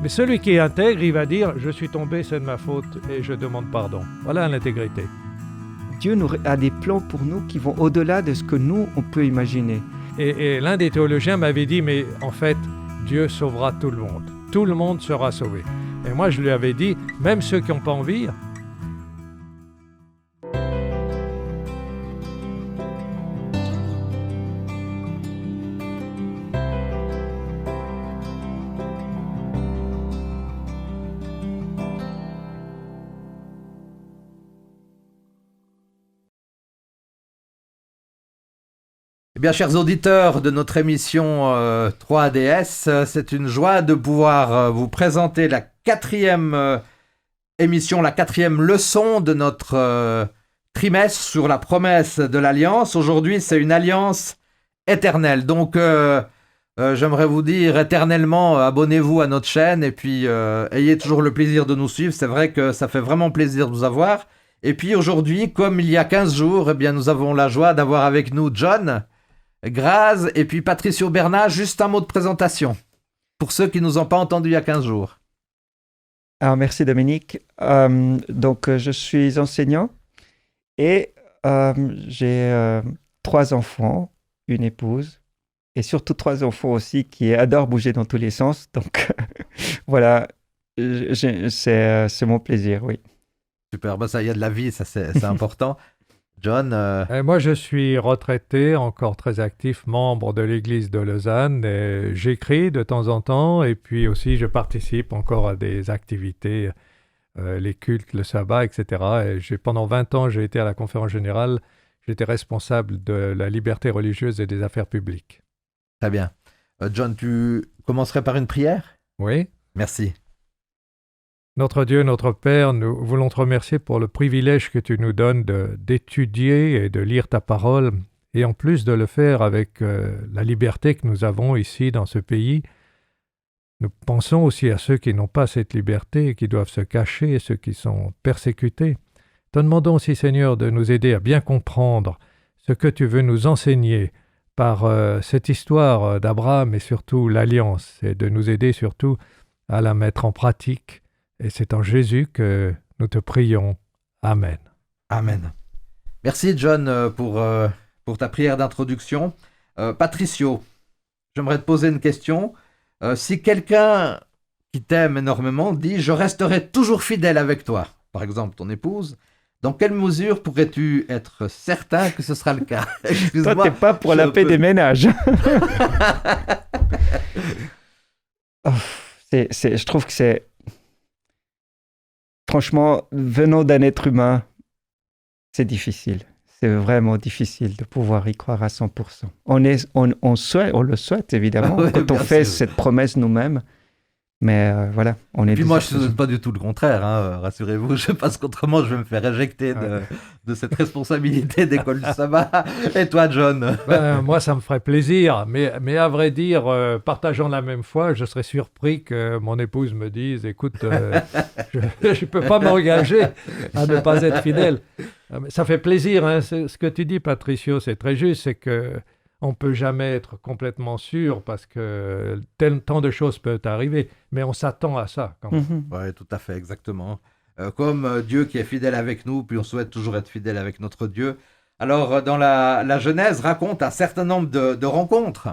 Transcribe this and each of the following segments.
Mais celui qui est intègre, il va dire « Je suis tombé, c'est de ma faute et je demande pardon ». Voilà l'intégrité. Dieu a des plans pour nous qui vont au-delà de ce que nous, on peut imaginer. Et l'un des théologiens m'avait dit « Mais en fait, Dieu sauvera tout le monde. Tout le monde sera sauvé. » Et moi, je lui avais dit « Même ceux qui n'ont pas envie ». Eh bien, chers auditeurs de notre émission 3DS, c'est une joie de pouvoir vous présenter la 4e émission, la 4e leçon de notre trimestre sur la promesse de l'Alliance. Aujourd'hui, c'est une alliance éternelle. Donc, j'aimerais vous dire éternellement, abonnez-vous à notre chaîne et puis ayez toujours le plaisir de nous suivre. C'est vrai que ça fait vraiment plaisir de vous avoir. Et puis aujourd'hui, comme il y a 15 jours, eh bien, nous avons la joie d'avoir avec nous John Graz et puis Patricio Bernat. Juste un mot de présentation pour ceux qui ne nous ont pas entendus il y a 15 jours. Alors, merci Dominique. Je suis enseignant et j'ai 3 enfants, une épouse et surtout 3 enfants aussi qui adorent bouger dans tous les sens. Donc voilà, c'est mon plaisir, oui. Super, ça y a de la vie, ça c'est important. John Moi, je suis retraité, encore très actif, membre de l'église de Lausanne. Et j'écris de temps en temps et puis aussi je participe encore à des activités, les cultes, le sabbat, etc. Et pendant 20 ans, j'ai été à la conférence générale. J'étais responsable de la liberté religieuse et des affaires publiques. Très bien. John, tu commencerais par une prière ? Oui. Merci. Notre Dieu, notre Père, nous voulons te remercier pour le privilège que tu nous donnes d'étudier et de lire ta parole, et en plus de le faire avec la liberté que nous avons ici dans ce pays. Nous pensons aussi à ceux qui n'ont pas cette liberté et qui doivent se cacher, ceux qui sont persécutés. Te demandons aussi, Seigneur, de nous aider à bien comprendre ce que tu veux nous enseigner par cette histoire d'Abraham et surtout l'Alliance, et de nous aider surtout à la mettre en pratique. Et c'est en Jésus que nous te prions. Amen. Amen. Merci John pour ta prière d'introduction. Patricio, j'aimerais te poser une question. Si quelqu'un qui t'aime énormément dit « Je resterai toujours fidèle avec toi », par exemple ton épouse, dans quelle mesure pourrais-tu être certain que ce sera le cas ? Toi, t'es pas pour la paix des ménages. Je trouve que c'est... Franchement, venant d'un être humain, c'est difficile. C'est vraiment difficile de pouvoir y croire à 100%. On le souhaite, évidemment, oui, quand on fait cette promesse nous-mêmes. Mais voilà, on est... Puis moi, je ne suis pas du tout le contraire, hein, rassurez-vous. Je pense qu'autrement, je vais me faire éjecter de cette responsabilité d'école du sabbat. Et toi, John ? Moi, ça me ferait plaisir. Mais à vrai dire, partageant la même foi, je serais surpris que mon épouse me dise « Écoute, je ne peux pas m'engager à ne pas être fidèle. » Ça fait plaisir. Hein. Ce que tu dis, Patricio, c'est très juste. C'est que on ne peut jamais être complètement sûr parce que tant de choses peuvent arriver, mais on s'attend à ça quand même. Mm-hmm. Oui, tout à fait, exactement. Comme Dieu qui est fidèle avec nous, puis on souhaite toujours être fidèle avec notre Dieu. Alors, dans la Genèse raconte un certain nombre de rencontres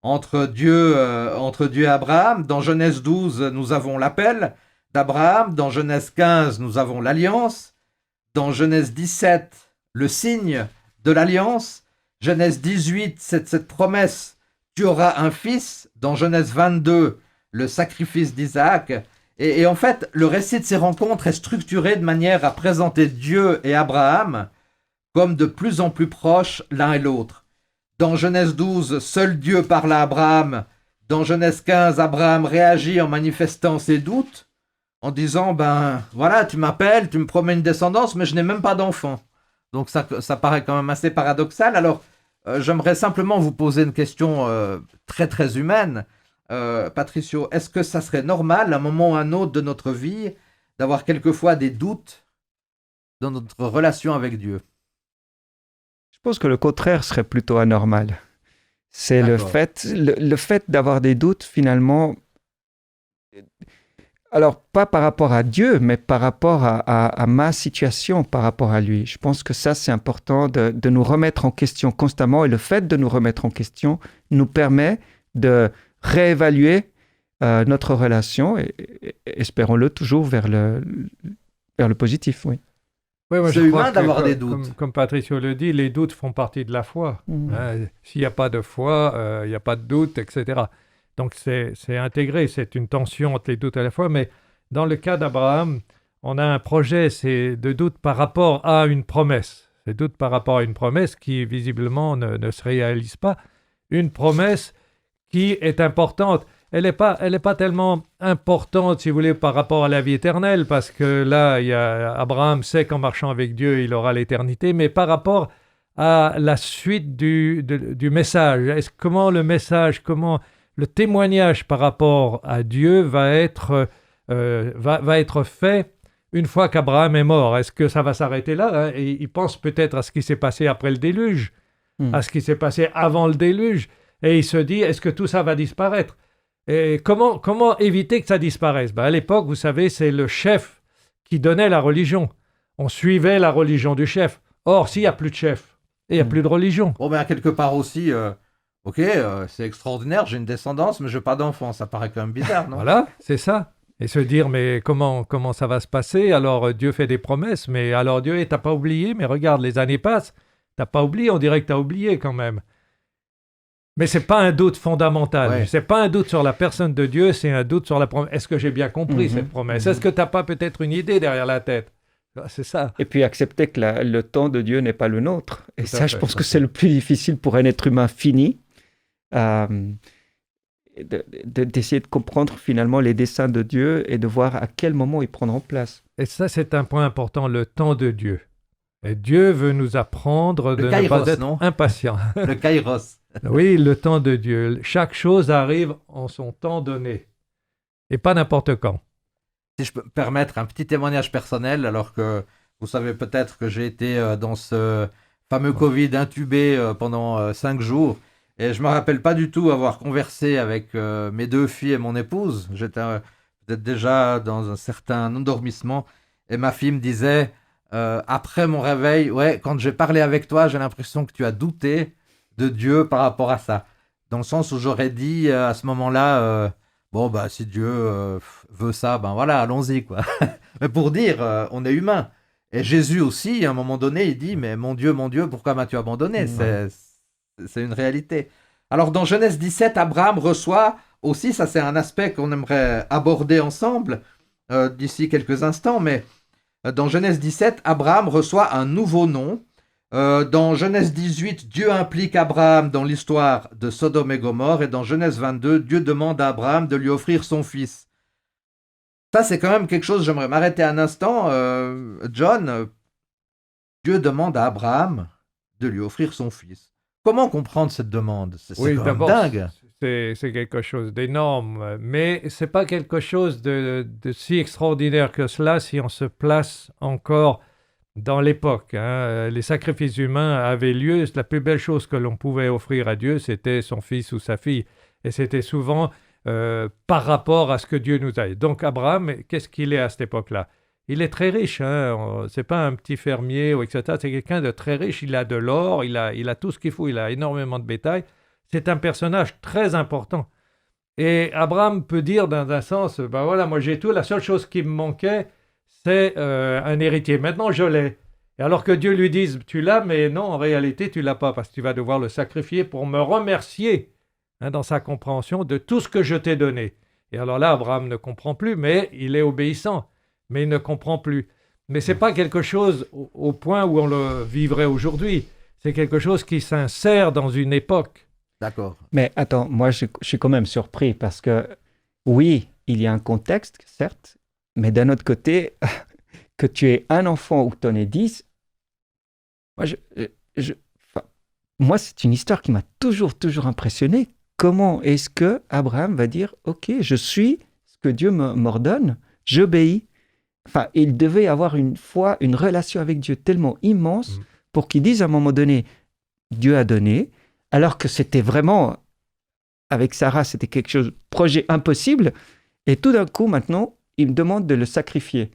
entre Dieu et Abraham. Dans Genèse 12, nous avons l'appel d'Abraham. Dans Genèse 15, nous avons l'alliance. Dans Genèse 17, le signe de l'alliance. Genèse 18, cette promesse, tu auras un fils. Dans Genèse 22, le sacrifice d'Isaac. Et en fait, le récit de ces rencontres est structuré de manière à présenter Dieu et Abraham comme de plus en plus proches l'un et l'autre. Dans Genèse 12, seul Dieu parle à Abraham. Dans Genèse 15, Abraham réagit en manifestant ses doutes, en disant, voilà, tu m'appelles, tu me promets une descendance, mais je n'ai même pas d'enfant. Donc ça paraît quand même assez paradoxal. Alors, j'aimerais simplement vous poser une question très très humaine. Patricio, est-ce que ça serait normal, à un moment ou à un autre de notre vie, d'avoir quelquefois des doutes dans notre relation avec Dieu ? Je pense que le contraire serait plutôt anormal. C'est le fait d'avoir des doutes, finalement, Alors, pas par rapport à Dieu, mais par rapport à ma situation, par rapport à lui. Je pense que ça, c'est important de nous remettre en question constamment. Et le fait de nous remettre en question nous permet de réévaluer notre relation, et espérons-le toujours vers le positif, oui. Oui, moi, C'est je crois humain que, d'avoir des doutes. comme Patricio le dit, les doutes font partie de la foi. S'il n'y a pas de foi, il n'y a pas de doute, etc. Donc c'est intégré, c'est une tension entre les doutes à la fois. Mais dans le cas d'Abraham, on a un projet, c'est de doute par rapport à une promesse. C'est doute par rapport à une promesse qui visiblement ne se réalise pas. Une promesse qui est importante. Elle n'est pas tellement importante, si vous voulez, par rapport à la vie éternelle, parce que là, Abraham sait qu'en marchant avec Dieu, il aura l'éternité, mais par rapport à la suite du message. Comment le message, comment le témoignage par rapport à Dieu va être fait une fois qu'Abraham est mort? Est-ce que ça va s'arrêter là, hein? Et il pense peut-être à ce qui s'est passé après le déluge, à ce qui s'est passé avant le déluge, et il se dit, est-ce que tout ça va disparaître? Et comment éviter que ça disparaisse? À l'époque, vous savez, c'est le chef qui donnait la religion. On suivait la religion du chef. Or, s'il n'y a plus de chef, et il n'y a plus de religion. Bon, à quelque part aussi, c'est extraordinaire, j'ai une descendance, mais je n'ai pas d'enfant. Ça paraît quand même bizarre, non? Voilà, c'est ça. Et se dire, mais comment ça va se passer? Alors, Dieu fait des promesses, mais alors Dieu, t'as pas oublié? Mais regarde, les années passent. T'as pas oublié? On dirait que tu as oublié quand même. Mais c'est pas un doute fondamental. Ouais. C'est pas un doute sur la personne de Dieu, c'est un doute sur la promesse. Est-ce que j'ai bien compris cette promesse? Est-ce que tu n'as pas peut-être une idée derrière la tête? C'est ça. Et puis accepter que le temps de Dieu n'est pas le nôtre. Et ça, je pense que fait. c'est le plus difficile pour un être humain fini, d'essayer de comprendre finalement les desseins de Dieu et de voir à quel moment ils prendront place. Et ça, c'est un point important, le temps de Dieu. Et Dieu veut nous apprendre de ne pas être impatients. Le kairos. Oui, le temps de Dieu. Chaque chose arrive en son temps donné. Et pas n'importe quand. Si je peux me permettre un petit témoignage personnel, alors que vous savez peut-être que j'ai été dans ce fameux Covid intubé pendant 5 jours. Et je ne me rappelle pas du tout avoir conversé avec mes 2 filles et mon épouse. J'étais peut-être déjà dans un certain endormissement. Et ma fille me disait, après mon réveil, ouais, quand j'ai parlé avec toi, j'ai l'impression que tu as douté de Dieu par rapport à ça. Dans le sens où j'aurais dit à ce moment-là, si Dieu veut ça, ben voilà, allons-y, quoi. Mais pour dire, on est humain. Et Jésus aussi, à un moment donné, il dit, mais mon Dieu, pourquoi m'as-tu abandonné? C'est une réalité. Alors, dans Genèse 17, Abraham reçoit aussi, ça c'est un aspect qu'on aimerait aborder ensemble d'ici quelques instants, mais dans Genèse 17, Abraham reçoit un nouveau nom. Dans Genèse 18, Dieu implique Abraham dans l'histoire de Sodome et Gomorrhe, et dans Genèse 22, Dieu demande à Abraham de lui offrir son fils. Ça, c'est quand même quelque chose, j'aimerais m'arrêter un instant. John, Dieu demande à Abraham de lui offrir son fils. Comment comprendre cette demande? C'est quand même dingue. C'est quelque chose d'énorme, mais c'est pas quelque chose de si extraordinaire que cela si on se place encore dans l'époque. Les sacrifices humains avaient lieu. La plus belle chose que l'on pouvait offrir à Dieu, c'était son fils ou sa fille. Et c'était souvent par rapport à ce que Dieu nous a. Donc Abraham, qu'est-ce qu'il est à cette époque-là? Il est très riche. C'est pas un petit fermier, etc. C'est quelqu'un de très riche. Il a de l'or, il a tout ce qu'il faut. Il a énormément de bétail. C'est un personnage très important. Et Abraham peut dire dans un sens, voilà, moi j'ai tout. La seule chose qui me manquait, c'est un héritier. Maintenant, je l'ai. Et alors que Dieu lui dise, tu l'as, mais non, en réalité, tu l'as pas, parce que tu vas devoir le sacrifier pour me remercier, dans sa compréhension, de tout ce que je t'ai donné. Et alors là, Abraham ne comprend plus, mais il est obéissant, mais il ne comprend plus. Mais ce n'est pas quelque chose au point où on le vivrait aujourd'hui. C'est quelque chose qui s'insère dans une époque. D'accord. Mais attends, moi, je suis quand même surpris, parce que, oui, il y a un contexte, certes, mais d'un autre côté, que tu aies un enfant ou que tu en aies 10, moi, c'est une histoire qui m'a toujours impressionné. Comment est-ce que Abraham va dire, OK, je suis ce que Dieu m'ordonne, j'obéis. Enfin, il devait avoir une foi, une relation avec Dieu tellement immense pour qu'il dise à un moment donné, Dieu a donné, alors que c'était vraiment, avec Sarah, c'était quelque chose, projet impossible. Et tout d'un coup, maintenant, il me demande de le sacrifier.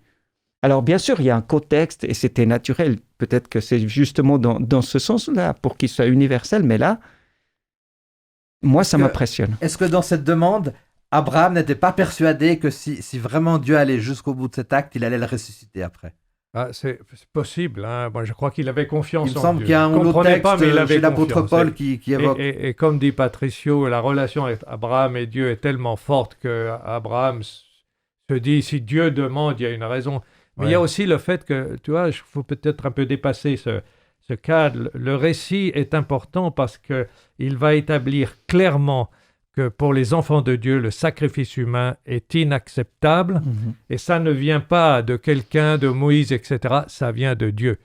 Alors, bien sûr, il y a un contexte et c'était naturel. Peut-être que c'est justement dans ce sens-là pour qu'il soit universel, mais là, moi, ça m'impressionne. Est-ce que dans cette demande, Abraham n'était pas persuadé que si vraiment Dieu allait jusqu'au bout de cet acte, il allait le ressusciter après? Ah, c'est possible. Hein. Moi, je crois qu'il avait confiance en Dieu. Il me semble qu'il y a un autre texte chez l'apôtre Paul qui évoque. Et comme dit Patricio, la relation avec Abraham et Dieu est tellement forte qu'Abraham se dit, si Dieu demande, il y a une raison. Mais il y a aussi le fait que, tu vois, il faut peut-être un peu dépasser ce cadre. Le récit est important parce qu'il va établir clairement que pour les enfants de Dieu, le sacrifice humain est inacceptable. Et ça ne vient pas de quelqu'un, de Moïse, etc. Ça vient de Dieu.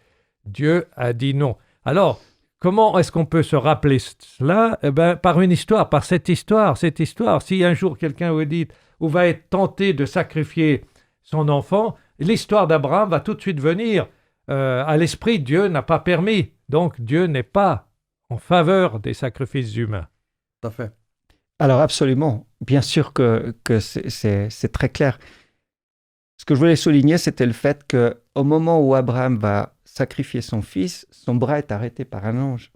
Dieu a dit non. Alors, comment est-ce qu'on peut se rappeler cela? Eh bien, par une histoire, par cette histoire. Si un jour quelqu'un vous dit ou va être tenté de sacrifier son enfant, l'histoire d'Abraham va tout de suite venir à l'esprit. Dieu n'a pas permis. Donc, Dieu n'est pas en faveur des sacrifices humains. Tout à fait. Alors, absolument. Bien sûr que c'est très clair. Ce que je voulais souligner, c'était le fait qu'au moment où Abraham va sacrifier son fils, son bras est arrêté par un ange.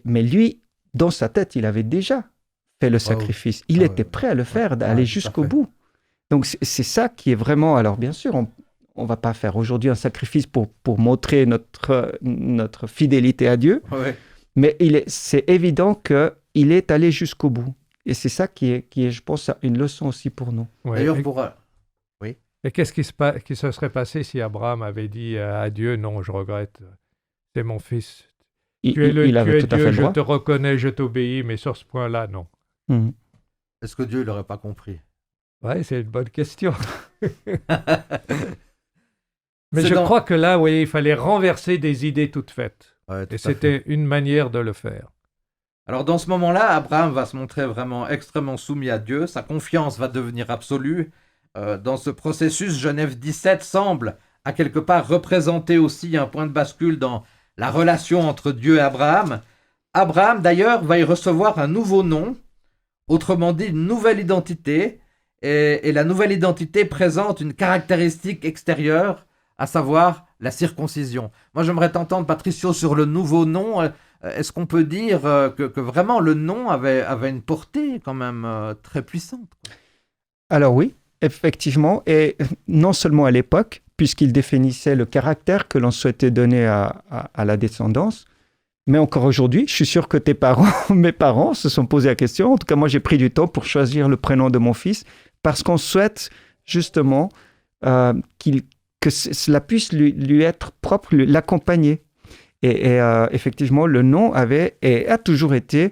Mais lui, dans sa tête, il avait déjà fait le sacrifice. Il était prêt à le faire, d'aller jusqu'au bout. Donc, c'est ça qui est vraiment... Alors, bien sûr, on ne va pas faire aujourd'hui un sacrifice pour montrer notre fidélité à Dieu, mais c'est évident qu'il est allé jusqu'au bout. Et c'est ça qui est, je pense, une leçon aussi pour nous. Ouais. D'ailleurs, Oui. Et qu'est-ce qui se serait passé si Abraham avait dit à Dieu, non, je regrette, c'est mon fils. Tu es Dieu, je te reconnais, je t'obéis, mais sur ce point-là, non. Est-ce que Dieu ne l'aurait pas compris? Oui, c'est une bonne question. Mais je crois que là, il fallait renverser des idées toutes faites. Et c'était une manière de le faire. Alors dans ce moment-là, Abraham va se montrer vraiment extrêmement soumis à Dieu. Sa confiance va devenir absolue. Dans ce processus, Genèse 17 semble à quelque part représenter aussi un point de bascule dans la relation entre Dieu et Abraham. Abraham, d'ailleurs, va y recevoir un nouveau nom, autrement dit une nouvelle identité. Et la nouvelle identité présente une caractéristique extérieure, à savoir la circoncision. Moi, j'aimerais t'entendre, Patricio, sur le nouveau nom. Est-ce qu'on peut dire que vraiment le nom avait une portée quand même très puissante? Alors oui, effectivement, et non seulement à l'époque, puisqu'il définissait le caractère que l'on souhaitait donner à la descendance, mais encore aujourd'hui, je suis sûr que mes parents se sont posé la question. En tout cas, moi, j'ai pris du temps pour choisir le prénom de mon fils, parce qu'on souhaite justement que cela puisse lui être propre, l'accompagner. Et effectivement, le nom avait et a toujours été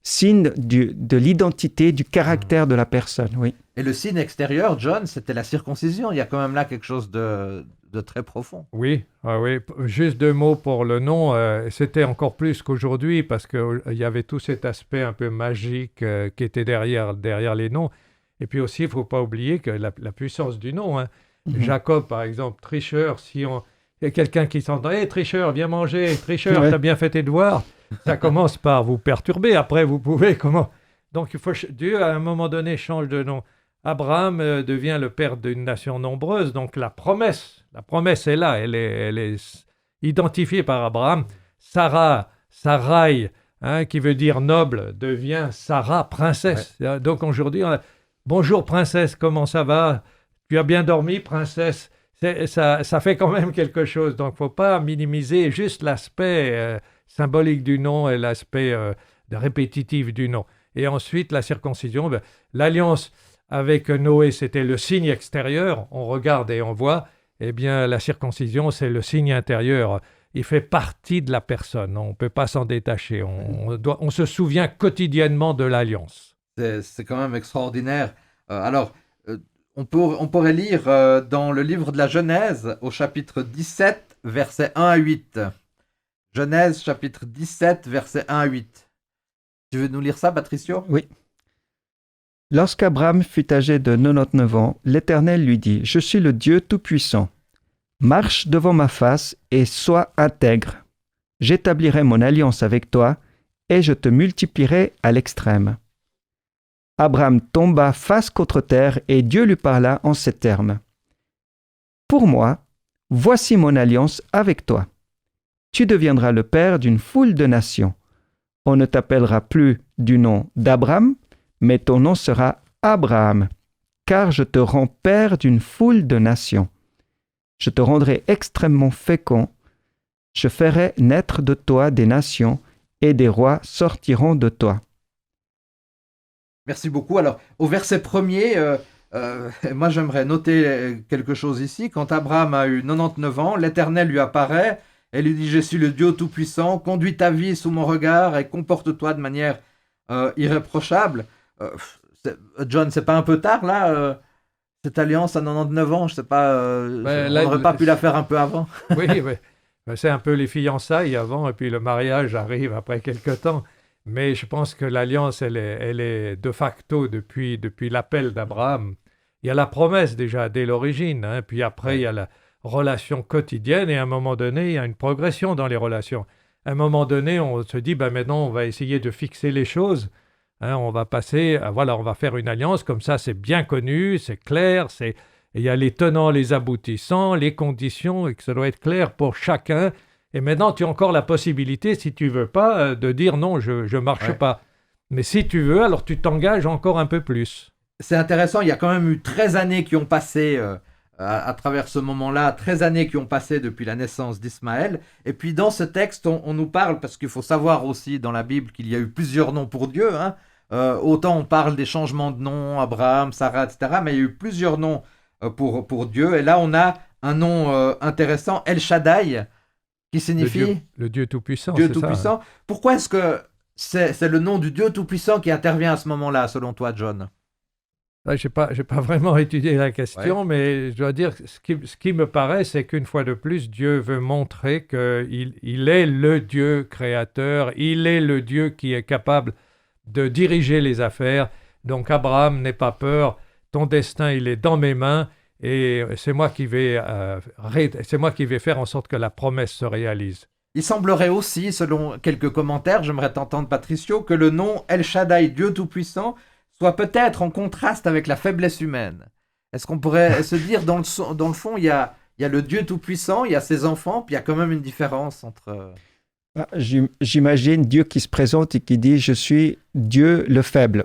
signe de l'identité, du caractère de la personne, oui. Et le signe extérieur, John, c'était la circoncision. Il y a quand même là quelque chose de très profond. Oui, juste 2 mots pour le nom. C'était encore plus qu'aujourd'hui parce qu'il y avait tout cet aspect un peu magique qui était derrière les noms. Et puis aussi, il ne faut pas oublier que la puissance du nom. Hein. Jacob, par exemple, tricheur, si on... Il y a quelqu'un qui s'entend « Hé, tricheur, viens manger, tricheur, t'as bien fait tes devoirs », ça commence par vous perturber. Après, vous pouvez comment... Donc, Dieu, à un moment donné, change de nom. Abraham devient le père d'une nation nombreuse. Donc, la promesse est là. Elle est identifiée par Abraham. Sarai, qui veut dire noble, devient Sarah, princesse. Ouais. Donc, aujourd'hui, bonjour, princesse, comment ça va? Tu as bien dormi, princesse? Ça fait quand même quelque chose. Donc, il ne faut pas minimiser juste l'aspect symbolique du nom et l'aspect répétitif du nom. Et ensuite, la circoncision, l'alliance avec Noé, c'était le signe extérieur. On regarde et on voit. Eh bien, la circoncision, c'est le signe intérieur. Il fait partie de la personne. On ne peut pas s'en détacher. On se souvient quotidiennement de l'alliance. C'est quand même extraordinaire. On pourrait lire dans le livre de la Genèse, au chapitre 17, versets 1 à 8. Genèse, chapitre 17, versets 1 à 8. Tu veux nous lire ça, Patricio? Oui. Lorsqu'Abraham fut âgé de 99 ans, l'Éternel lui dit « Je suis le Dieu Tout-Puissant. Marche devant ma face et sois intègre. J'établirai mon alliance avec toi et je te multiplierai à l'extrême. » Abraham tomba face contre terre et Dieu lui parla en ces termes. Pour moi, voici mon alliance avec toi. Tu deviendras le père d'une foule de nations. On ne t'appellera plus du nom d'Abraham, mais ton nom sera Abraham, car je te rends père d'une foule de nations. Je te rendrai extrêmement fécond. Je ferai naître de toi des nations, et des rois sortiront de toi. Merci beaucoup. Alors, au verset premier, moi j'aimerais noter quelque chose ici. Quand Abraham a eu 99 ans, l'Éternel lui apparaît et lui dit: Je suis le Dieu Tout-Puissant, conduis ta vie sous mon regard et comporte-toi de manière irréprochable. John, c'est pas un peu tard là cette alliance à 99 ans? Je sais pas, on n'aurait pas pu la faire un peu avant? Oui, oui. C'est un peu les fiançailles avant, et puis le mariage arrive après quelque temps. Mais je pense que l'alliance, elle est de facto depuis l'appel d'Abraham. Il y a la promesse déjà dès l'origine, hein, puis après il y a la relation quotidienne, et à un moment donné, il y a une progression dans les relations. À un moment donné, on se dit, maintenant, on va essayer de fixer les choses. Hein, on va passer, on va faire une alliance, comme ça c'est bien connu, c'est clair, il y a les tenants, les aboutissants, les conditions, et que ça doit être clair pour chacun. Et maintenant, tu as encore la possibilité, si tu veux pas, de dire non, je ne marche pas. Mais si tu veux, alors tu t'engages encore un peu plus. C'est intéressant, il y a quand même eu 13 années qui ont passé à travers ce moment-là, 13 années qui ont passé depuis la naissance d'Ismaël. Et puis dans ce texte, on nous parle, parce qu'il faut savoir aussi dans la Bible qu'il y a eu plusieurs noms pour Dieu. Hein. Autant on parle des changements de noms, Abraham, Sarah, etc. Mais il y a eu plusieurs noms pour Dieu. Et là, on a un nom intéressant, El Shaddai, qui signifie le Dieu Tout-Puissant. Dieu Tout-Puissant. Ça. Pourquoi est-ce que c'est le nom du Dieu Tout-Puissant qui intervient à ce moment-là, selon toi, John? Je n'ai pas vraiment étudié la question, mais je dois dire, ce qui me paraît, c'est qu'une fois de plus, Dieu veut montrer qu'il est le Dieu créateur, il est le Dieu qui est capable de diriger les affaires. Donc Abraham, n'aie pas peur, ton destin, il est dans mes mains, et c'est moi qui vais faire en sorte que la promesse se réalise. Il semblerait aussi, selon quelques commentaires, j'aimerais t'entendre Patricio, que le nom El Shaddai, Dieu Tout-Puissant, soit peut-être en contraste avec la faiblesse humaine. Est-ce qu'on pourrait se dire, dans le fond, il y a le Dieu Tout-Puissant, il y a ses enfants, puis il y a quand même une différence entre... J'imagine Dieu qui se présente et qui dit « Je suis Dieu le faible ».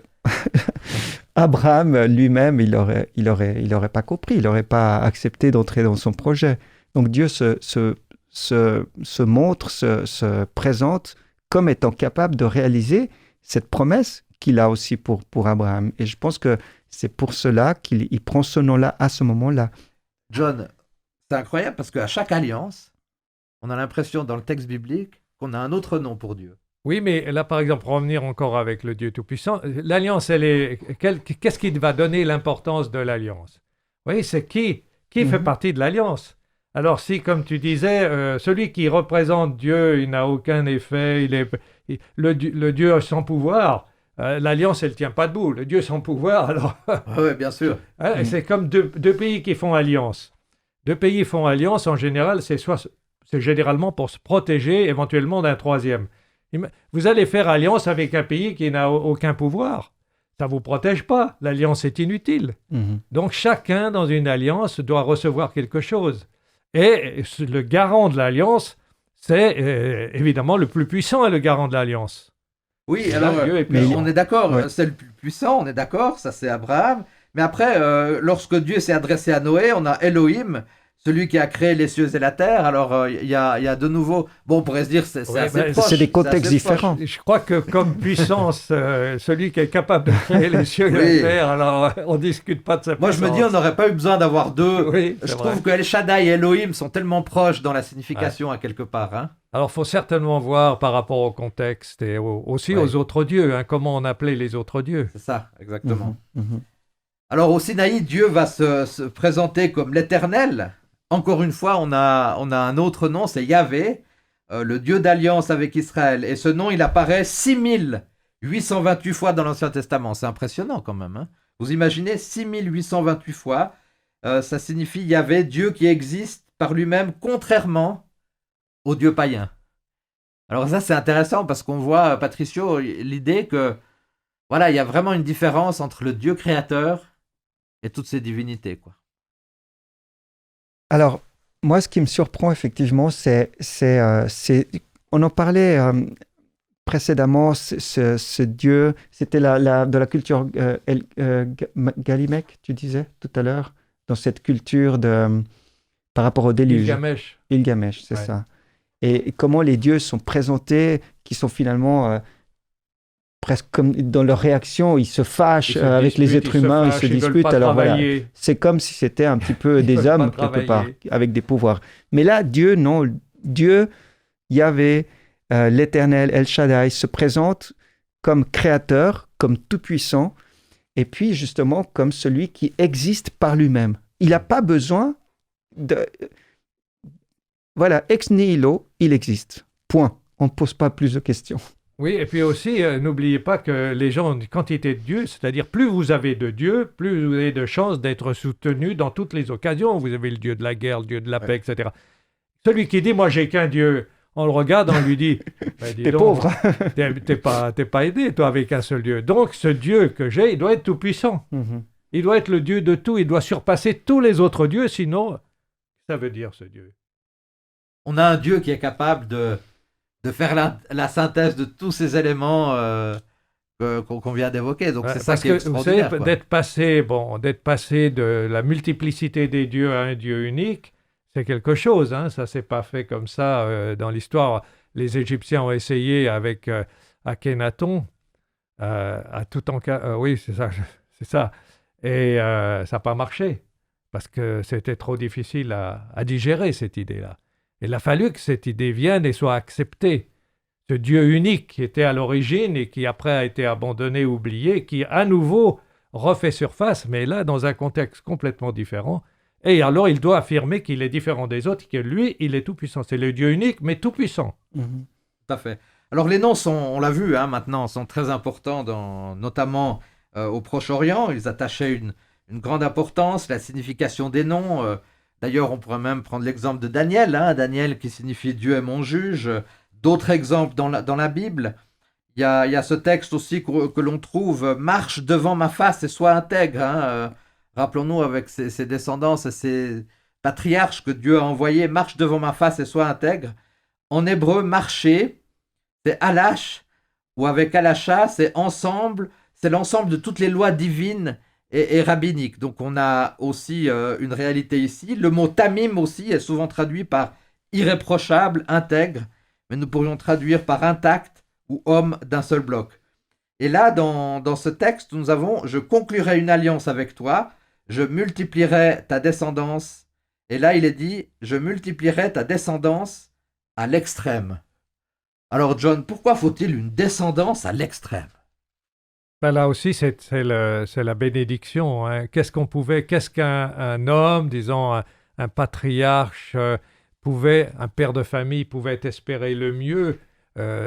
Abraham lui-même, il aurait pas compris, il n'aurait pas accepté d'entrer dans son projet. Donc Dieu se montre, se présente comme étant capable de réaliser cette promesse qu'il a aussi pour Abraham. Et je pense que c'est pour cela qu'il prend ce nom-là à ce moment-là. John, c'est incroyable parce qu'à chaque alliance, on a l'impression dans le texte biblique qu'on a un autre nom pour Dieu. Oui, mais là, par exemple, pour revenir encore avec le Dieu Tout-Puissant, l'alliance, qu'est-ce qui va donner l'importance de l'alliance? Oui, c'est qui fait partie de l'alliance. Alors si, comme tu disais, celui qui représente Dieu, il n'a aucun effet, le Dieu sans pouvoir, l'alliance, elle ne tient pas debout. Le Dieu sans pouvoir, alors... Oui, bien sûr. C'est comme deux pays qui font alliance. Deux pays font alliance, en général, c'est généralement pour se protéger éventuellement d'un troisième. Vous allez faire alliance avec un pays qui n'a aucun pouvoir. Ça ne vous protège pas. L'alliance est inutile. Donc chacun dans une alliance doit recevoir quelque chose. Et le garant de l'alliance, c'est évidemment le plus puissant, le garant de l'alliance. Oui, alors on est d'accord, c'est le plus puissant, on est d'accord, ça c'est Abraham. Mais après, lorsque Dieu s'est adressé à Noé, on a Elohim, celui qui a créé les cieux et la terre. Alors, il y a de nouveau... Bon, on pourrait se dire c'est assez proche. C'est des contextes différents. Je crois que comme puissance, celui qui est capable de créer les cieux et la terre, alors on ne discute pas de sa puissance. Moi, je me dis, on n'aurait pas eu besoin d'avoir deux. Oui, je trouve que El Shaddai et Elohim sont tellement proches dans la signification à quelque part. Hein. Alors, il faut certainement voir par rapport au contexte et aussi aux autres dieux, comment on appelait les autres dieux. C'est ça, exactement. Alors, au Sinaï, Dieu va se présenter comme l'Éternel. Encore une fois, on a un autre nom, c'est Yahvé, le Dieu d'alliance avec Israël. Et ce nom, il apparaît 6828 fois dans l'Ancien Testament. C'est impressionnant quand même. Hein. Vous imaginez 6828 fois, ça signifie Yahvé, Dieu qui existe par lui-même, contrairement aux dieux païens. Alors ça, c'est intéressant parce qu'on voit, Patricio, l'idée que Voilà, il y a vraiment une différence entre le Dieu créateur et toutes ces divinités, quoi. Alors, moi, ce qui me surprend effectivement, on en parlait précédemment, ce dieu, c'était de la culture Galimèque, tu disais tout à l'heure, dans cette culture par rapport au déluge. Gilgamesh. Ilgamesh, c'est Ouais. ça. Et comment les dieux sont présentés, qui sont finalement presque comme dans leur réaction, ils se fâchent Ils se avec les disputent, êtres humains, ils se fâchent, ils veulent disputent. pas Alors voilà, travailler. c'est comme si c'était un petit peu Ils des veulent pas hommes quelque part, travailler. avec des pouvoirs. Mais là, Dieu, non. Dieu, Yahvé, l'Éternel, El Shaddai, se présente comme créateur, comme tout-puissant, et puis justement comme celui qui existe par lui-même. Il n'a pas besoin de... Voilà, ex nihilo, il existe. Point. On ne pose pas plus de questions. Oui, et puis aussi, n'oubliez pas que les gens ont une quantité de Dieu, c'est-à-dire plus vous avez de Dieu, plus vous avez de chances d'être soutenu dans toutes les occasions. Vous avez le Dieu de la guerre, le Dieu de la paix, etc. Celui qui dit, moi j'ai qu'un Dieu, on le regarde, on lui dit, ben, dis T'es donc, pauvre. t'es pas aidé, toi, avec un seul Dieu. Donc ce Dieu que j'ai, il doit être tout-puissant. Il doit être le Dieu de tout, il doit surpasser tous les autres dieux, sinon, ça veut dire ce Dieu. On a un Dieu qui est capable de faire la synthèse de tous ces éléments qu'on vient d'évoquer. Donc c'est ça Parce qui est que vous savez, extraordinaire, quoi. d'être passé de la multiplicité des dieux à un Dieu unique, c'est quelque chose. Hein. Ça s'est pas fait comme ça dans l'histoire. Les Égyptiens ont essayé avec Akhenaton, à tout en cas. Oui, c'est ça, c'est ça. Et ça n'a pas marché parce que c'était trop difficile à digérer cette idée-là. Il a fallu que cette idée vienne et soit acceptée. Ce Dieu unique qui était à l'origine et qui après a été abandonné, oublié, qui à nouveau refait surface, mais là dans un contexte complètement différent. Et alors il doit affirmer qu'il est différent des autres, que lui, il est tout-puissant. C'est le Dieu unique, mais tout-puissant. Tout à fait. Alors les noms sont, on l'a vu hein, maintenant, sont très importants, notamment au Proche-Orient. Ils attachaient une grande importance, la signification des noms. D'ailleurs, on pourrait même prendre l'exemple de Daniel, hein, Daniel qui signifie Dieu est mon juge. D'autres exemples dans la Bible. Il y a ce texte aussi que l'on trouve, marche devant ma face et sois intègre. Hein. Rappelons-nous avec ses descendants et ses patriarches que Dieu a envoyés, marche devant ma face et sois intègre. En hébreu, marcher, c'est halash, ou avec halacha, c'est ensemble, c'est l'ensemble de toutes les lois divines et rabbiniques. Donc on a aussi une réalité ici. Le mot tamim aussi est souvent traduit par irréprochable, intègre, mais nous pourrions traduire par intact ou homme d'un seul bloc. Et là, dans ce texte, nous avons « Je conclurai une alliance avec toi, je multiplierai ta descendance. » Et là, il est dit « Je multiplierai ta descendance à l'extrême. » Alors, John, pourquoi faut-il une descendance à l'extrême? Ben là aussi, c'est la bénédiction. Hein. Qu'est-ce qu'un homme, disons un patriarche, un père de famille pouvait espérer le mieux?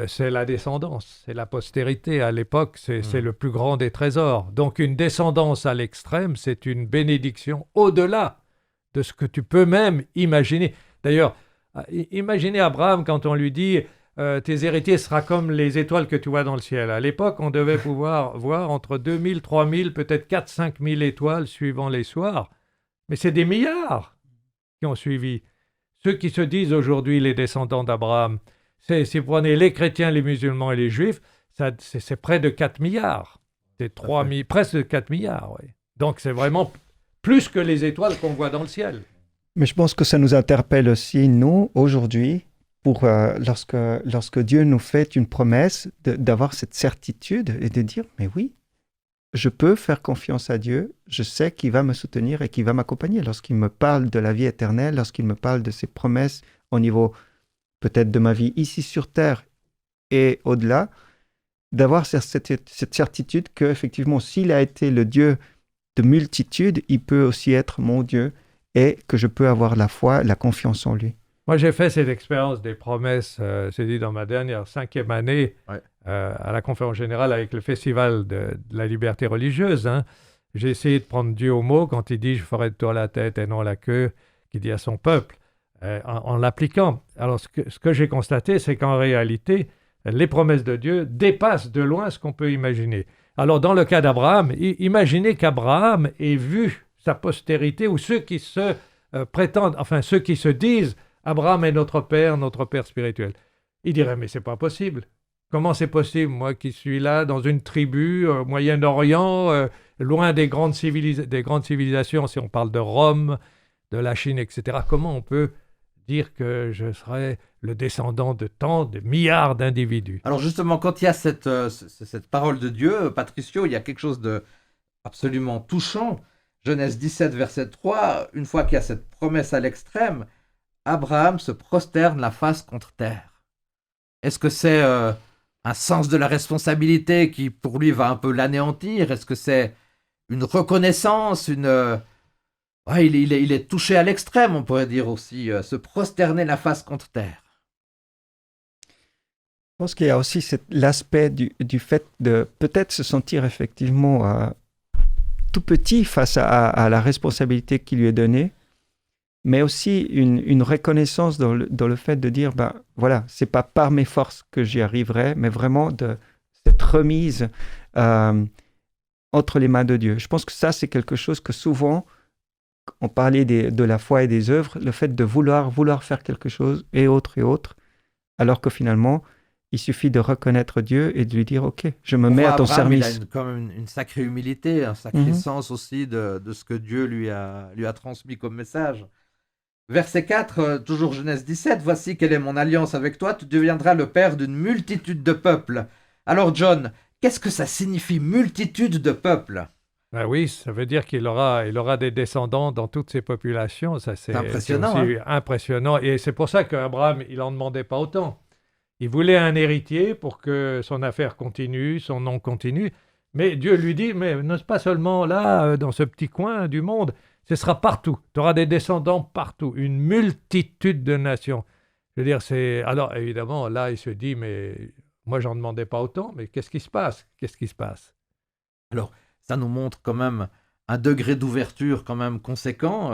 C'est la descendance, c'est la postérité. À l'époque, c'est le plus grand des trésors. Donc une descendance à l'extrême, c'est une bénédiction au-delà de ce que tu peux même imaginer. D'ailleurs, imaginez Abraham quand on lui dit tes héritiers seront comme les étoiles que tu vois dans le ciel. À l'époque, on devait pouvoir voir entre 2000, 3000, peut-être 4, 5000 étoiles suivant les soirs. Mais c'est des milliards qui ont suivi. Ceux qui se disent aujourd'hui les descendants d'Abraham, si vous prenez les chrétiens, les musulmans et les juifs, c'est près de 4 milliards. C'est presque 4 milliards, oui. Donc c'est vraiment plus que les étoiles qu'on voit dans le ciel. Mais je pense que ça nous interpelle aussi, nous, aujourd'hui, lorsque Dieu nous fait une promesse, d'avoir cette certitude et de dire, mais oui, je peux faire confiance à Dieu, je sais qu'il va me soutenir et qu'il va m'accompagner. Lorsqu'il me parle de la vie éternelle, lorsqu'il me parle de ses promesses au niveau peut-être de ma vie ici sur Terre et au-delà, d'avoir cette certitude qu'effectivement, s'il a été le Dieu de multitude, il peut aussi être mon Dieu et que je peux avoir la foi, la confiance en lui. Moi, j'ai fait cette expérience des promesses, c'est dit dans ma dernière 5e année, Ouais. À la conférence générale avec le Festival de la liberté religieuse. Hein. J'ai essayé de prendre Dieu au mot quand il dit « je ferai de toi la tête et non la queue », qu'il dit à son peuple, en l'appliquant. Alors, ce que j'ai constaté, c'est qu'en réalité, les promesses de Dieu dépassent de loin ce qu'on peut imaginer. Alors, dans le cas d'Abraham, imaginez qu'Abraham ait vu sa postérité, ou ceux qui se prétendent, enfin ceux qui se disent « Abraham est notre père spirituel ». Il dirait « Mais c'est pas possible. Comment c'est possible, moi qui suis là, dans une tribu, au Moyen-Orient, loin des grandes civilisations, si on parle de Rome, de la Chine, etc. Comment on peut dire que je serais le descendant de tant de milliards d'individus ?» Alors justement, quand il y a cette parole de Dieu, Patricio, il y a quelque chose de absolument touchant. Genèse 17, verset 3, une fois qu'il y a cette promesse à l'extrême, Abraham se prosterne la face contre terre. Est-ce que c'est un sens de la responsabilité qui, pour lui, va un peu l'anéantir? Est-ce que c'est une reconnaissance, Ouais, il est touché à l'extrême, on pourrait dire aussi, se prosterner la face contre terre. Je pense qu'il y a aussi l'aspect du fait de peut-être se sentir effectivement tout petit face à la responsabilité qui lui est donnée, mais aussi une reconnaissance dans le fait de dire, ben voilà, c'est pas par mes forces que j'y arriverai, mais vraiment de cette remise entre les mains de Dieu. Je pense que ça, c'est quelque chose que souvent, on parlait de la foi et des œuvres, le fait de vouloir faire quelque chose et autre, alors que finalement, il suffit de reconnaître Dieu et de lui dire « Ok, je me mets à ton service. » Il a quand même une sacrée humilité, un sacré sens aussi de ce que Dieu lui a transmis comme message. Verset 4, toujours Genèse 17, « Voici quelle est mon alliance avec toi, tu deviendras le père d'une multitude de peuples. » Alors John, qu'est-ce que ça signifie multitude de peuples? Ben oui, ça veut dire qu'il aura des descendants dans toutes ces populations. Ça, c'est impressionnant. C'est aussi impressionnant. Et c'est pour ça qu'Abraham, il n'en demandait pas autant. Il voulait un héritier pour que son affaire continue, son nom continue. Mais Dieu lui dit, mais n'est-ce pas seulement là, dans ce petit coin du monde, ce sera partout. Tu auras des descendants partout, une multitude de nations. Je veux dire, c'est... Alors, évidemment, là, il se dit, mais moi, j'en demandais pas autant, mais qu'est-ce qui se passe? Qu'est-ce qui se passe? Alors, ça nous montre quand même un degré d'ouverture quand même conséquent,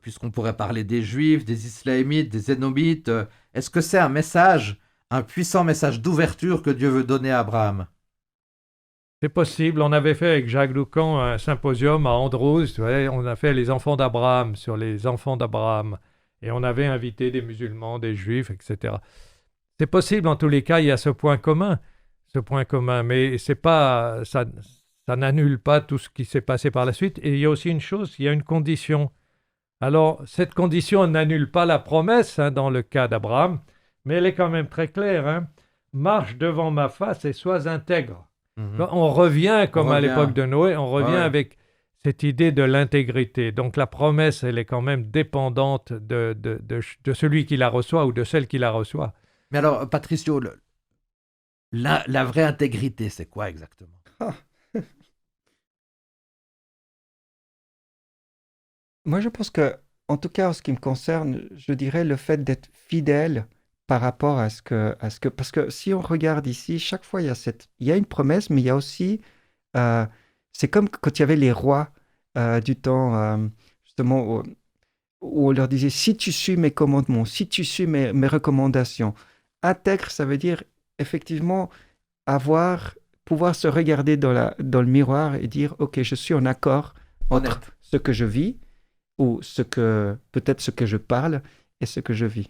puisqu'on pourrait parler des Juifs, des Islamites, des Édomites. Est-ce que c'est un message, un puissant message d'ouverture que Dieu veut donner à Abraham? C'est possible. On avait fait avec Jacques Doucan un symposium à Andrews. On a fait les enfants d'Abraham sur les enfants d'Abraham. Et on avait invité des musulmans, des juifs, etc. C'est possible, en tous les cas, il y a ce point commun. Mais c'est pas, ça n'annule pas tout ce qui s'est passé par la suite. Et il y a aussi une chose, il y a une condition. Alors, cette condition n'annule pas la promesse dans le cas d'Abraham, mais elle est quand même très claire. Marche devant ma face et sois intègre. On revient, comme à l'époque de Noé, on revient avec cette idée de l'intégrité. Donc la promesse, elle est quand même dépendante de celui qui la reçoit ou de celle qui la reçoit. Mais alors, Patricio, la vraie intégrité, c'est quoi exactement? Moi, je pense que, en tout cas, en ce qui me concerne, je dirais le fait d'être fidèle par rapport à ce que... Parce que si on regarde ici, chaque fois, il y a une promesse, mais il y a aussi... c'est comme quand il y avait les rois du temps, justement, où on leur disait, si tu suis mes commandements, si tu suis mes recommandations, intègre, ça veut dire effectivement pouvoir se regarder dans le miroir et dire, ok, je suis en accord entre ce que je vis, ou peut-être ce que je parle et ce que je vis.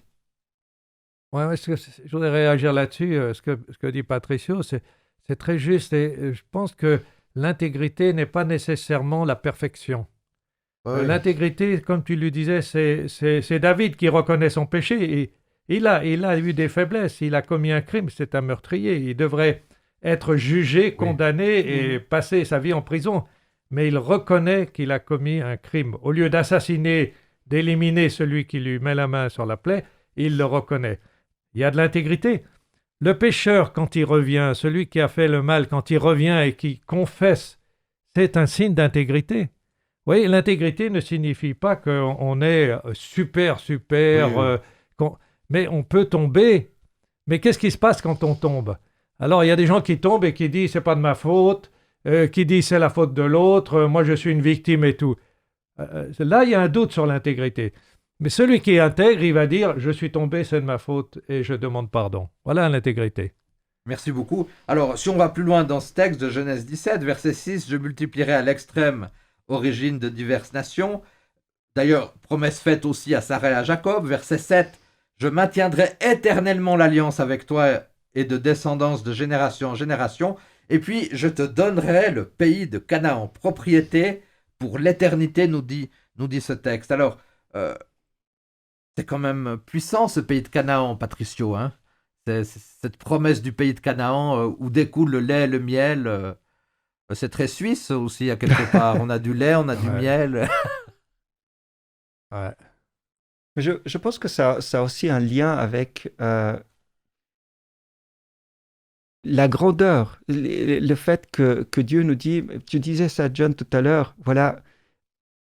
Ouais, je voudrais réagir là-dessus. Ce que dit Patricio, c'est très juste. Et je pense que l'intégrité n'est pas nécessairement la perfection. Oui. L'intégrité, comme tu lui disais, c'est David qui reconnaît son péché. Et il a eu des faiblesses. Il a commis un crime. C'est un meurtrier. Il devrait être jugé, condamné et passer sa vie en prison. Mais il reconnaît qu'il a commis un crime. Au lieu d'assassiner, d'éliminer celui qui lui met la main sur la plaie, il le reconnaît. Il y a de l'intégrité. Le pécheur, quand il revient, celui qui a fait le mal, quand il revient et qui confesse, c'est un signe d'intégrité. Vous voyez, l'intégrité ne signifie pas qu'on est super, mais on peut tomber. Mais qu'est-ce qui se passe quand on tombe? Alors, il y a des gens qui tombent et qui disent « c'est pas de ma faute », qui disent « c'est la faute de l'autre, moi je suis une victime et tout ». Là, il y a un doute sur l'intégrité. Mais celui qui est intègre, il va dire « je suis tombé, c'est de ma faute et je demande pardon ». Voilà l'intégrité. Merci beaucoup. Alors, si on va plus loin dans ce texte de Genèse 17, verset 6, je multiplierai à l'extrême origine de diverses nations. D'ailleurs, promesse faite aussi à Sarah et à Jacob. Verset 7, je maintiendrai éternellement l'alliance avec toi et de descendance de génération en génération. Et puis, je te donnerai le pays de Canaan, propriété pour l'éternité, nous dit ce texte. Alors, euh, c'est quand même puissant ce pays de Canaan, Patricio, hein. C'est cette promesse du pays de Canaan où découle le lait et le miel. C'est très suisse aussi, à quelque part. On a du lait, on a du Ouais. miel. Ouais. Mais je pense que ça a aussi un lien avec la grandeur, le fait que Dieu nous dit, tu disais ça, John, tout à l'heure, voilà,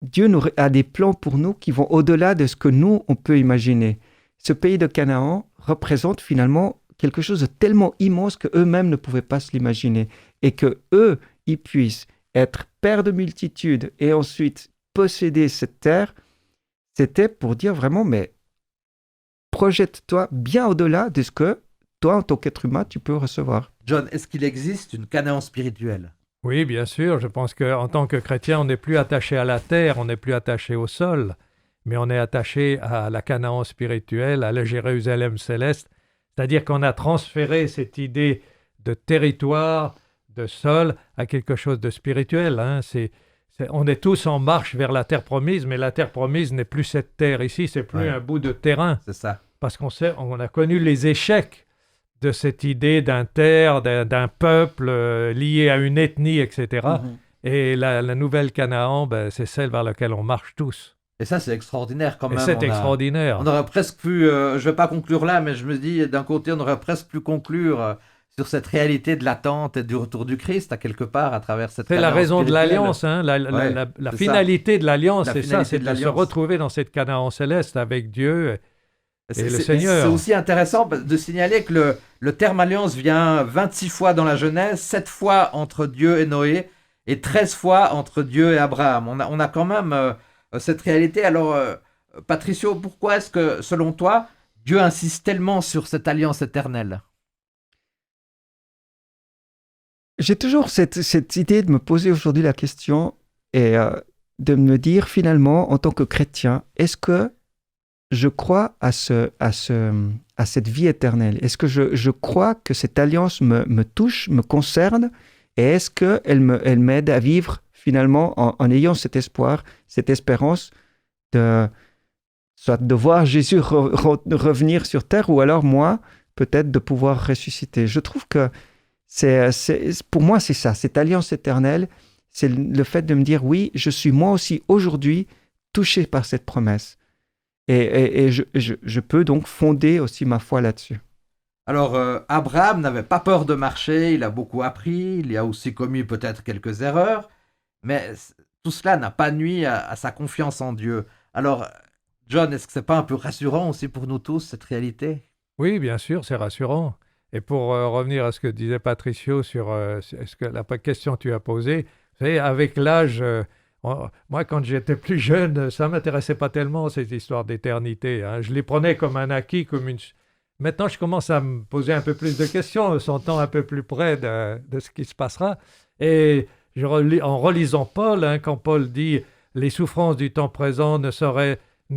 Dieu a des plans pour nous qui vont au-delà de ce que nous, on peut imaginer. Ce pays de Canaan représente finalement quelque chose de tellement immense qu'eux-mêmes ne pouvaient pas se l'imaginer. Et que eux, ils puissent être pères de multitudes et ensuite posséder cette terre, c'était pour dire vraiment, mais projette-toi bien au-delà de ce que toi, en tant qu'être humain, tu peux recevoir. John, est-ce qu'il existe une Canaan spirituelle? Oui, bien sûr. Je pense qu'en tant que chrétien, on n'est plus attaché à la terre, on n'est plus attaché au sol, mais on est attaché à la Canaan spirituelle, à la Jérusalem céleste. C'est-à-dire qu'on a transféré cette idée de territoire, de sol, à quelque chose de spirituel, hein. On est tous en marche vers la terre promise, mais la terre promise n'est plus cette terre ici, c'est plus Ouais. un bout de terrain, C'est ça. parce on a connu les échecs de cette idée d'un terre, d'un peuple lié à une ethnie, etc. Et la nouvelle Canaan, ben, c'est celle vers laquelle on marche tous. Et ça, c'est extraordinaire quand Et même. c'est extraordinaire. On aurait presque pu, je ne vais pas conclure là, mais je me dis, d'un côté, on aurait presque pu conclure sur cette réalité de l'attente et du retour du Christ, à quelque part, à travers cette C'est la Canaan raison de spirituelle. l'alliance, hein. Ouais, La c'est finalité de l'alliance, La c'est ça, finalité c'est de de se l'alliance. retrouver dans cette Canaan céleste avec Dieu et le C'est Seigneur. aussi intéressant de signaler que le terme alliance vient 26 fois dans la Genèse, 7 fois entre Dieu et Noé et 13 fois entre Dieu et Abraham. On a quand même cette réalité. Alors, Patricio, pourquoi est-ce que, selon toi, Dieu insiste tellement sur cette alliance éternelle? J'ai toujours cette idée de me poser aujourd'hui la question et de me dire finalement, en tant que chrétien, est-ce que je crois à cette vie éternelle? Est-ce que je crois que cette alliance me touche, me concerne? Et est-ce qu'elle elle m'aide à vivre finalement en ayant cet espoir, cette espérance de soit de voir Jésus revenir sur terre ou alors moi, peut-être de pouvoir ressusciter? Je trouve que pour moi, c'est ça, cette alliance éternelle, c'est le fait de me dire, oui, je suis moi aussi aujourd'hui touché par cette promesse. Et je peux donc fonder aussi ma foi là-dessus. Alors, Abraham n'avait pas peur de marcher, il a beaucoup appris, il a aussi commis peut-être quelques erreurs, mais tout cela n'a pas nui à sa confiance en Dieu. Alors, John, est-ce que c'est pas un peu rassurant aussi pour nous tous, cette réalité? Oui, bien sûr, c'est rassurant. Et pour revenir à ce que disait Patricio sur la question que tu as posée, vous savez, avec l'âge, moi, quand j'étais plus jeune, ça ne m'intéressait pas tellement, cette histoire d'éternité, hein. Je les prenais comme un acquis, comme une... Maintenant, je commence à me poser un peu plus de questions, me sentant un peu plus près de ce qui se passera. Et en relisant Paul, hein, quand Paul dit « Les souffrances du temps présent ne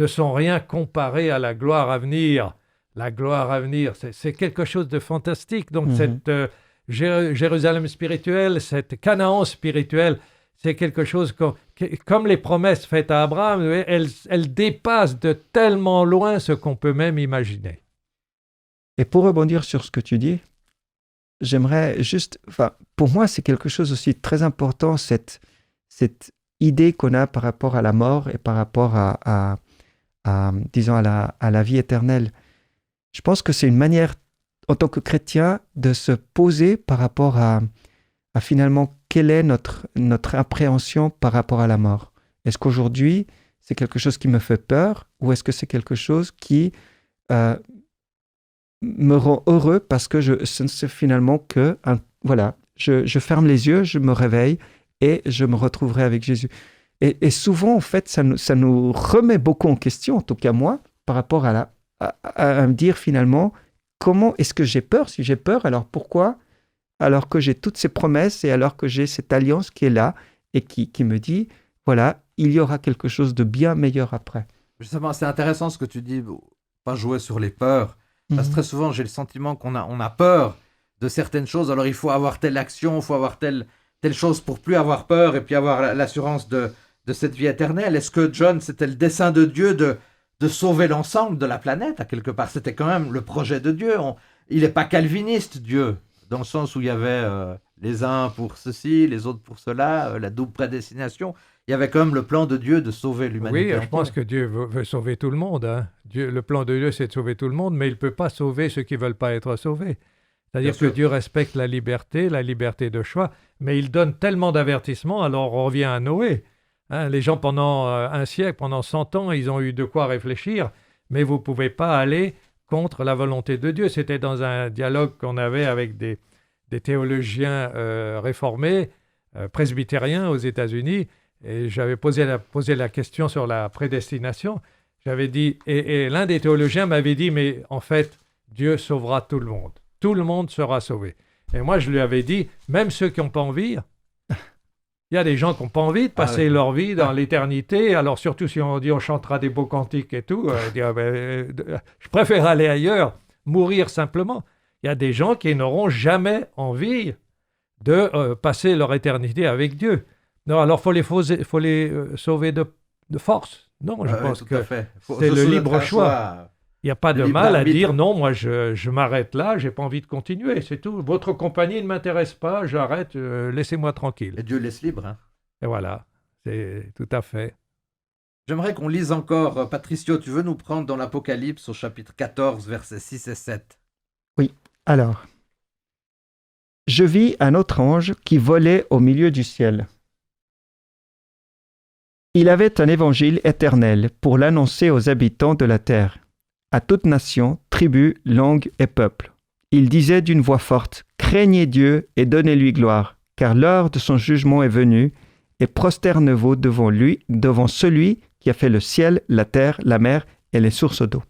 sont rien comparées à la gloire à venir », la gloire à venir, c'est quelque chose de fantastique. Donc, cette Jérusalem spirituelle, cette Canaan spirituelle, c'est quelque chose comme les promesses faites à Abraham, elles dépassent de tellement loin ce qu'on peut même imaginer. Et pour rebondir sur ce que tu dis, j'aimerais juste... pour moi, c'est quelque chose aussi de très important, cette idée qu'on a par rapport à la mort et par rapport disons, à la vie éternelle. Je pense que c'est une manière, en tant que chrétien, de se poser par rapport à finalement quelle est notre appréhension par rapport à la mort. Est-ce qu'aujourd'hui, c'est quelque chose qui me fait peur ou est-ce que c'est quelque chose qui me rend heureux parce que ce ne c'est finalement que, voilà, je ferme les yeux, je me réveille et je me retrouverai avec Jésus. Et souvent, en fait, ça nous remet beaucoup en question, en tout cas moi, par rapport à me dire finalement, comment est-ce que j'ai peur? Si j'ai peur, alors pourquoi? Alors que j'ai toutes ces promesses et alors que j'ai cette alliance qui est là et qui me dit, voilà, il y aura quelque chose de bien meilleur après. Justement, c'est intéressant ce que tu dis, pas jouer sur les peurs. Parce que très souvent, j'ai le sentiment on a peur de certaines choses. Alors, il faut avoir telle action, il faut avoir telle chose pour plus avoir peur et puis avoir l'assurance de cette vie éternelle. Est-ce que, John, c'était le dessein de Dieu de sauver l'ensemble de la planète, à quelque part? C'était quand même le projet de Dieu. Il n'est pas calviniste, Dieu, dans le sens où il y avait les uns pour ceci, les autres pour cela, la double prédestination. Il y avait quand même le plan de Dieu de sauver l'humanité. Oui, je pense que Dieu veut sauver tout le monde. Hein. Le plan de Dieu, c'est de sauver tout le monde, mais il ne peut pas sauver ceux qui ne veulent pas être sauvés. C'est-à-dire que Dieu respecte la liberté de choix, mais il donne tellement d'avertissements, alors on revient à Noé. Hein, les gens, pendant un siècle, pendant 100 ans, ils ont eu de quoi réfléchir, mais vous ne pouvez pas aller contre la volonté de Dieu. C'était dans un dialogue qu'on avait avec des théologiens réformés, presbytériens aux États-Unis, et j'avais posé la question sur la prédestination. J'avais dit, et l'un des théologiens m'avait dit, mais en fait, Dieu sauvera tout le monde. Tout le monde sera sauvé. Et moi, je lui avais dit, même ceux qui n'ont pas envie, il y a des gens qui n'ont pas envie de passer leur vie dans l'éternité. Alors, surtout si on dit on chantera des beaux cantiques et tout, je préfère aller ailleurs, mourir simplement. Il y a des gens qui n'auront jamais envie de passer leur éternité avec Dieu. Non, alors faut les sauver de force. Non, je pense que c'est le libre choix. Il n'y a pas de mal à dire non, moi je m'arrête là, j'ai pas envie de continuer, c'est tout. Votre compagnie ne m'intéresse pas, j'arrête, laissez-moi tranquille. Et Dieu laisse libre. Hein. Et voilà, c'est tout à fait. J'aimerais qu'on lise encore. Patricio, tu veux nous prendre dans l'Apocalypse au chapitre 14, versets 6 et 7? Oui, alors. Je vis un autre ange qui volait au milieu du ciel. Il avait un évangile éternel pour l'annoncer aux habitants de la terre, à toute nation, tribu, langue et peuple. Il disait d'une voix forte, « Craignez Dieu et donnez-lui gloire, car l'heure de son jugement est venue, et prosternez-vous devant lui, devant celui qui a fait le ciel, la terre, la mer et les sources d'eau. »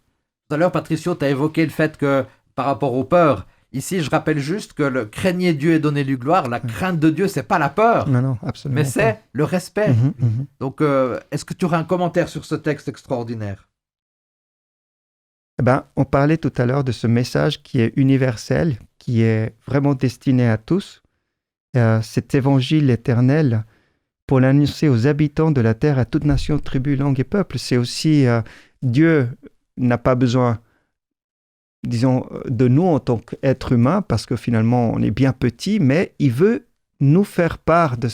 Tout à l'heure, Patricio, tu as évoqué le fait que, par rapport aux peurs, ici, je rappelle juste que le craignez Dieu et donnez-lui gloire, la crainte de Dieu, c'est pas la peur. Non, absolument. Mais c'est le respect. Donc, est-ce que tu aurais un commentaire sur ce texte extraordinaire? On parlait tout à l'heure de ce message qui est universel, qui est vraiment destiné à tous. Cet évangile éternel, pour l'annoncer aux habitants de la terre, à toute nation, tribu, langue et peuple, c'est aussi Dieu n'a pas besoin, disons, de nous en tant qu'êtres humains, parce que finalement, on est bien petits, mais il veut nous faire part de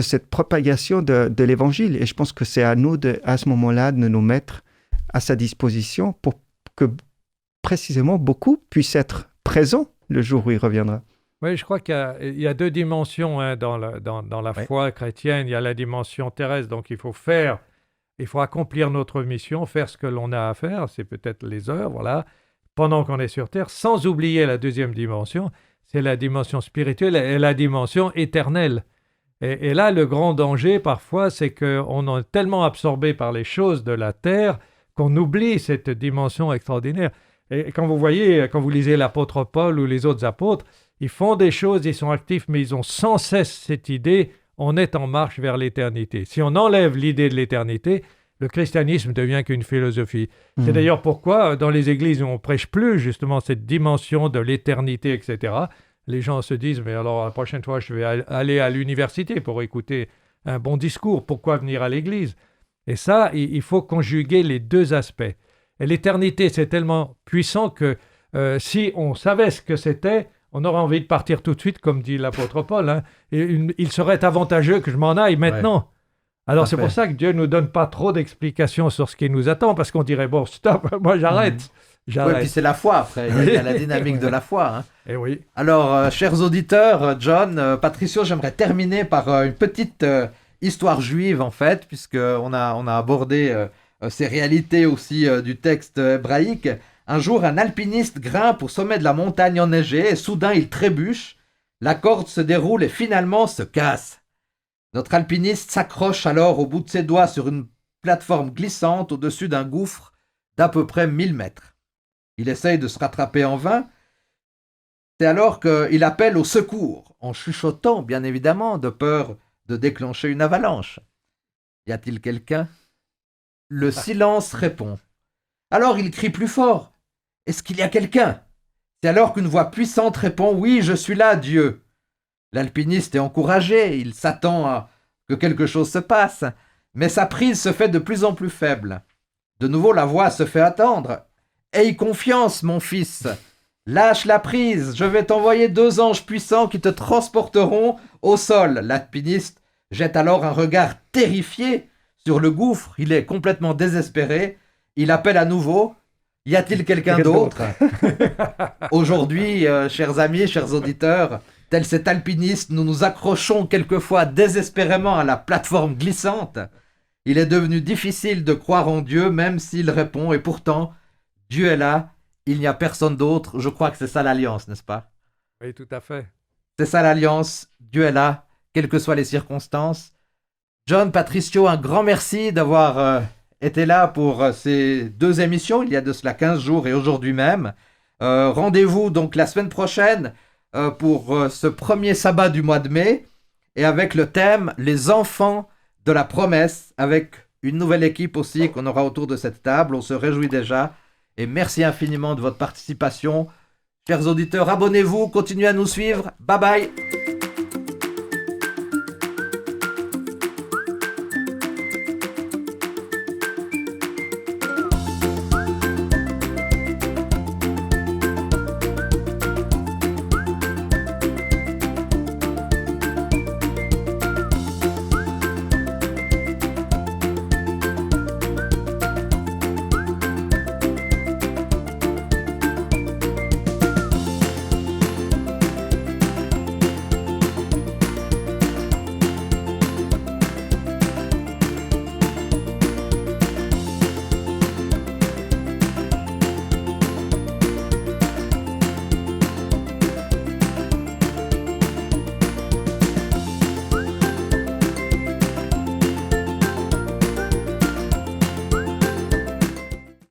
cette propagation de l'évangile. Et je pense que c'est à nous, à ce moment-là, de nous mettre à sa disposition pour que, précisément, beaucoup puissent être présents le jour où il reviendra. Oui, je crois qu'il y a deux dimensions dans la foi chrétienne. Il y a la dimension terrestre, donc il faut accomplir notre mission, faire ce que l'on a à faire, c'est peut-être les heures, voilà, pendant qu'on est sur Terre, sans oublier la deuxième dimension, c'est la dimension spirituelle et la dimension éternelle. Et là, le grand danger, parfois, c'est qu'on est tellement absorbé par les choses de la terre qu'on oublie cette dimension extraordinaire. Et quand vous lisez l'apôtre Paul ou les autres apôtres, ils font des choses, ils sont actifs, mais ils ont sans cesse cette idée, on est en marche vers l'éternité. Si on enlève l'idée de l'éternité, le christianisme devient qu'une philosophie. C'est d'ailleurs pourquoi, dans les églises où on ne prêche plus justement cette dimension de l'éternité, etc., les gens se disent, mais alors la prochaine fois, je vais aller à l'université pour écouter un bon discours. Pourquoi venir à l'église? Et ça, il faut conjuguer les deux aspects. Et l'éternité, c'est tellement puissant que si on savait ce que c'était, on aurait envie de partir tout de suite, comme dit l'apôtre Paul. Hein. Il serait avantageux que je m'en aille maintenant. Ouais. Alors c'est pour ça que Dieu ne nous donne pas trop d'explications sur ce qui nous attend, parce qu'on dirait, bon, stop, moi j'arrête. Oui, puis c'est la foi après, il y a la dynamique de la foi. Hein. Et oui. Alors, chers auditeurs, John, Patricio, j'aimerais terminer par une petite histoire juive en fait, puisqu'on a abordé ces réalités aussi du texte hébraïque. Un jour, un alpiniste grimpe au sommet de la montagne enneigée et soudain il trébuche, la corde se déroule et finalement se casse. Notre alpiniste s'accroche alors au bout de ses doigts sur une plateforme glissante au-dessus d'un gouffre d'à peu près 1000 mètres. Il essaye de se rattraper en vain. C'est alors qu'il appelle au secours, en chuchotant, bien évidemment, de peur de déclencher une avalanche. Y a-t-il quelqu'un? Le silence répond. Alors il crie plus fort. Est-ce qu'il y a quelqu'un? C'est alors qu'une voix puissante répond. Oui, je suis là, Dieu. L'alpiniste est encouragé, il s'attend à que quelque chose se passe, mais sa prise se fait de plus en plus faible. De nouveau, la voix se fait attendre. Aie confiance, mon fils. Lâche la prise, je vais t'envoyer 2 anges puissants qui te transporteront au sol. L'alpiniste jette alors un regard terrifié sur le gouffre. Il est complètement désespéré. Il appelle à nouveau. Y a-t-il quelqu'un d'autre? Aujourd'hui, chers amis, chers auditeurs, tel cet alpiniste, nous nous accrochons quelquefois désespérément à la plateforme glissante. Il est devenu difficile de croire en Dieu, même s'il répond, et pourtant, Dieu est là, il n'y a personne d'autre. Je crois que c'est ça l'alliance, n'est-ce pas? Oui, tout à fait. C'est ça l'alliance, Dieu est là, quelles que soient les circonstances. John, Patricio, un grand merci d'avoir été là pour ces 2 émissions, il y a de cela 15 jours et aujourd'hui même. Rendez-vous donc la semaine prochaine pour ce premier sabbat du mois de mai et avec le thème Les enfants de la promesse, avec une nouvelle équipe aussi qu'on aura autour de cette table. On se réjouit déjà et merci infiniment de votre participation. Chers auditeurs, abonnez-vous, continuez à nous suivre. Bye bye.